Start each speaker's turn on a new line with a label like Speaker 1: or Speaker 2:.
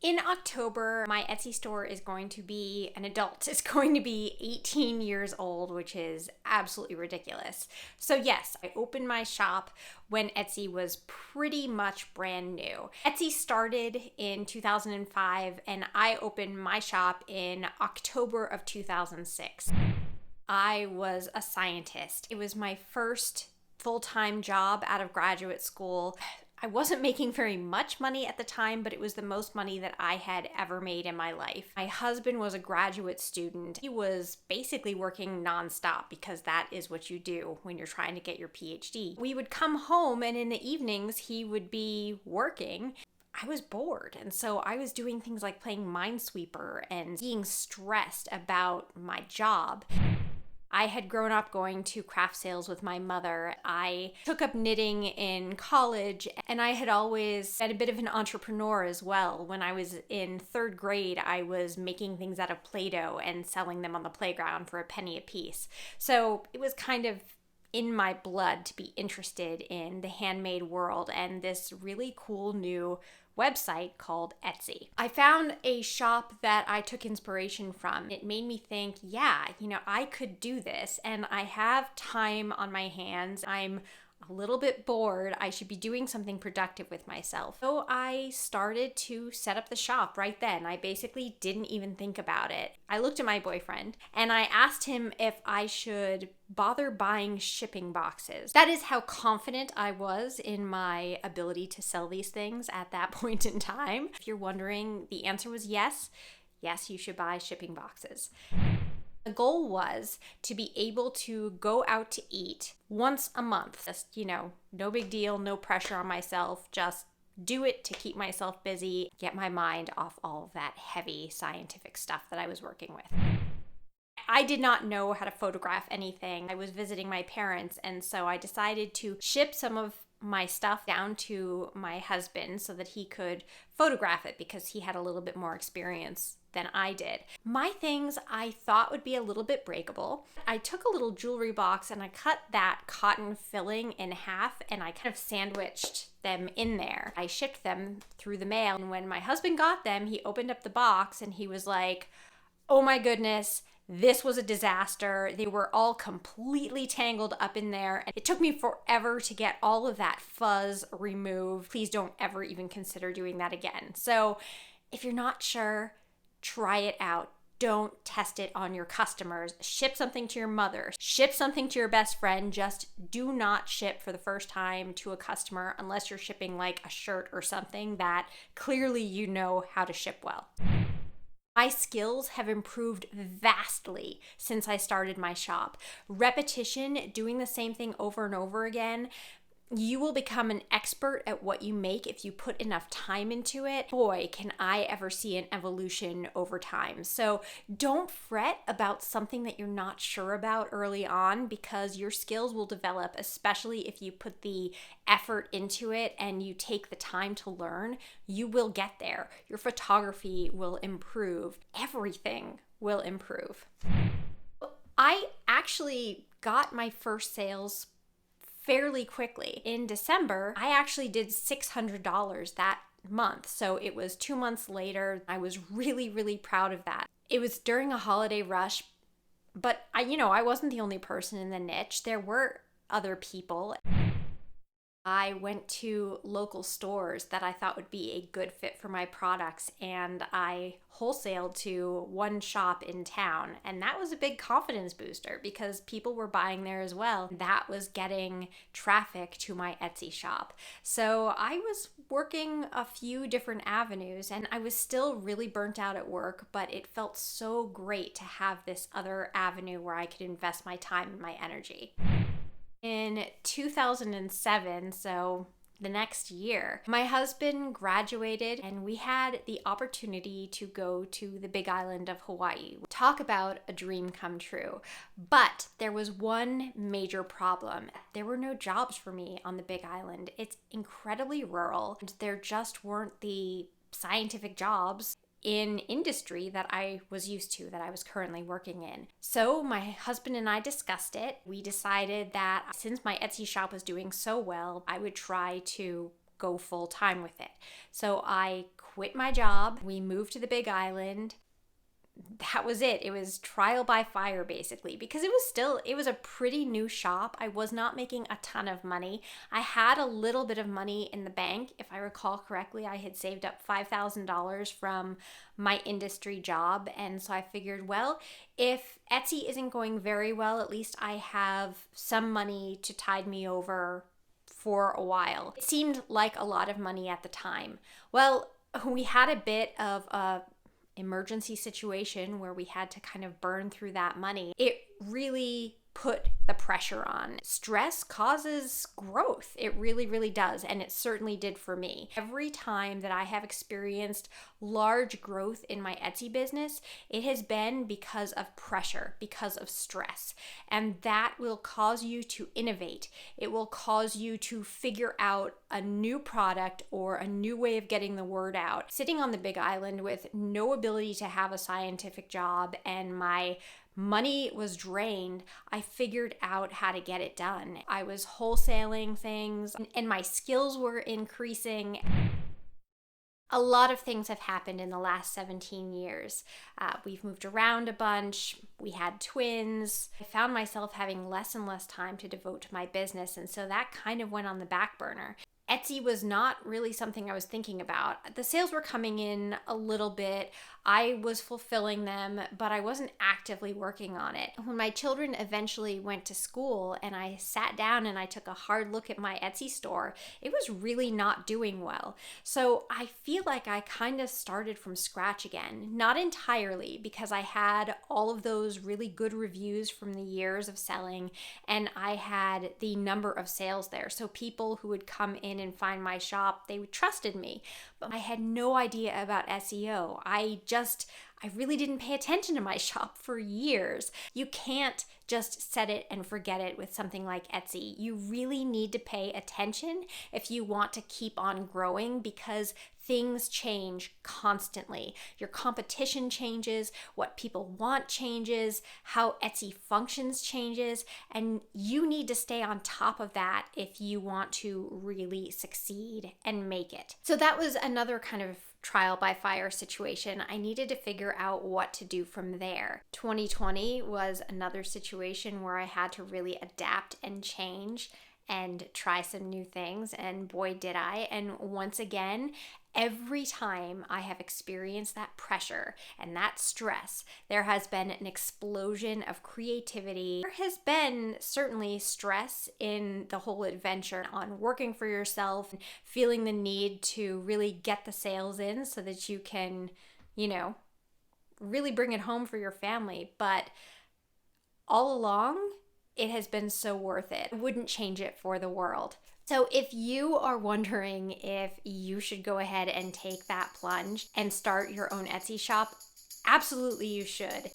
Speaker 1: In October, my Etsy store is going to be an adult. It's going to be 18 years old, which is absolutely ridiculous. So yes, I opened my shop when Etsy was pretty much brand new. Etsy started in 2005 and I opened my shop in October of 2006. I was a scientist. It was my first full-time job out of graduate school. I wasn't making very much money at the time, but it was the most money that I had ever made in my life. My husband was a graduate student. He was basically working nonstop because that is what you do when you're trying to get your PhD. We would come home and in the evenings he would be working. I was bored, and so I was doing things like playing Minesweeper and being stressed about my job. I had grown up going to craft sales with my mother. I took up knitting in college, and I had always been a bit of an entrepreneur as well. When I was in third grade, I was making things out of Play-Doh and selling them on the playground for a penny a piece. So it was kind of in my blood to be interested in the handmade world and this really cool new website called Etsy. I found a shop that I took inspiration from. It made me think, yeah, I could do this and I have time on my hands. I'm a little bit bored. I should be doing something productive with myself. So I started to set up the shop right then. I basically didn't even think about it. I looked at my boyfriend and I asked him if I should bother buying shipping boxes. That is how confident I was in my ability to sell these things at that point in time. If you're wondering, the answer was yes. Yes, you should buy shipping boxes. The goal was to be able to go out to eat once a month. Just, no big deal, no pressure on myself, just do it to keep myself busy, get my mind off all of that heavy scientific stuff that I was working with. I did not know how to photograph anything. I was visiting my parents, and so I decided to ship some of my stuff down to my husband so that he could photograph it because he had a little bit more experience than I did. My things I thought would be a little bit breakable. I took a little jewelry box and I cut that cotton filling in half and I kind of sandwiched them in there. I shipped them through the mail, and when my husband got them, he opened up the box and he was like, "Oh my goodness, this was a disaster. They were all completely tangled up in there. It took me forever to get all of that fuzz removed. Please don't ever even consider doing that again." So if you're not sure, try it out. Don't test it on your customers. Ship something to your mother. Ship something to your best friend. Just do not ship for the first time to a customer unless you're shipping like a shirt or something that clearly you know how to ship well. My skills have improved vastly since I started my shop. Repetition, doing the same thing over and over again, you will become an expert at what you make if you put enough time into it. Boy, can I ever see an evolution over time. So don't fret about something that you're not sure about early on, because your skills will develop, especially if you put the effort into it and you take the time to learn. You will get there. Your photography will improve. Everything will improve. I actually got my first sales fairly quickly. In December, I actually did $600 that month. So it was 2 months later. I was really, really proud of that. It was during a holiday rush, but I wasn't the only person in the niche. There were other people. I went to local stores that I thought would be a good fit for my products, and I wholesaled to one shop in town, and that was a big confidence booster because people were buying there as well. That was getting traffic to my Etsy shop. So I was working a few different avenues, and I was still really burnt out at work, but it felt so great to have this other avenue where I could invest my time and my energy. In 2007, so the next year, my husband graduated and we had the opportunity to go to the Big Island of Hawaii. Talk about a dream come true. But there was one major problem. There were no jobs for me on the Big Island. It's incredibly rural, and there just weren't the scientific jobs in industry that I was used to, that I was currently working in. So my husband and I discussed it. We decided that since my Etsy shop was doing so well, I would try to go full time with it. So I quit my job. We moved to the Big Island. That was it. It was trial by fire, basically, because it was a pretty new shop. I was not making a ton of money. I had a little bit of money in the bank. If I recall correctly, I had saved up $5,000 from my industry job. And so I figured, well, if Etsy isn't going very well, at least I have some money to tide me over for a while. It seemed like a lot of money at the time. Well, we had a bit of a emergency situation where we had to kind of burn through that money. It really put the pressure on. Stress causes growth. It really, really does. And it certainly did for me. Every time that I have experienced large growth in my Etsy business, it has been because of pressure, because of stress. And that will cause you to innovate. It will cause you to figure out a new product or a new way of getting the word out. Sitting on the Big Island with no ability to have a scientific job and my money was drained, I figured out how to get it done. I was wholesaling things and my skills were increasing. A lot of things have happened in the last 17 years. We've moved around a bunch. We had twins. I found myself having less and less time to devote to my business, and so that kind of went on the back burner. Etsy was not really something I was thinking about. The sales were coming in a little bit. I was fulfilling them, but I wasn't actively working on it. When my children eventually went to school and I sat down and I took a hard look at my Etsy store, it was really not doing well. So I feel like I kind of started from scratch again. Not entirely, because I had all of those really good reviews from the years of selling and I had the number of sales there. So people who would come in and find my shop, they trusted me. But I had no idea about SEO. I really didn't pay attention to my shop for years. You can't just set it and forget it with something like Etsy. You really need to pay attention if you want to keep on growing, because things change constantly. Your competition changes, what people want changes, how Etsy functions changes, and you need to stay on top of that if you want to really succeed and make it. So that was another kind of trial by fire situation. I needed to figure out what to do from there. 2020 was another situation where I had to really adapt and change and try some new things, and boy did I. And once again, every time I have experienced that pressure and that stress, there has been an explosion of creativity. There has been certainly stress in the whole adventure on working for yourself and feeling the need to really get the sales in so that you can, really bring it home for your family. But all along, it has been so worth it. I wouldn't change it for the world. So if you are wondering if you should go ahead and take that plunge and start your own Etsy shop, absolutely you should.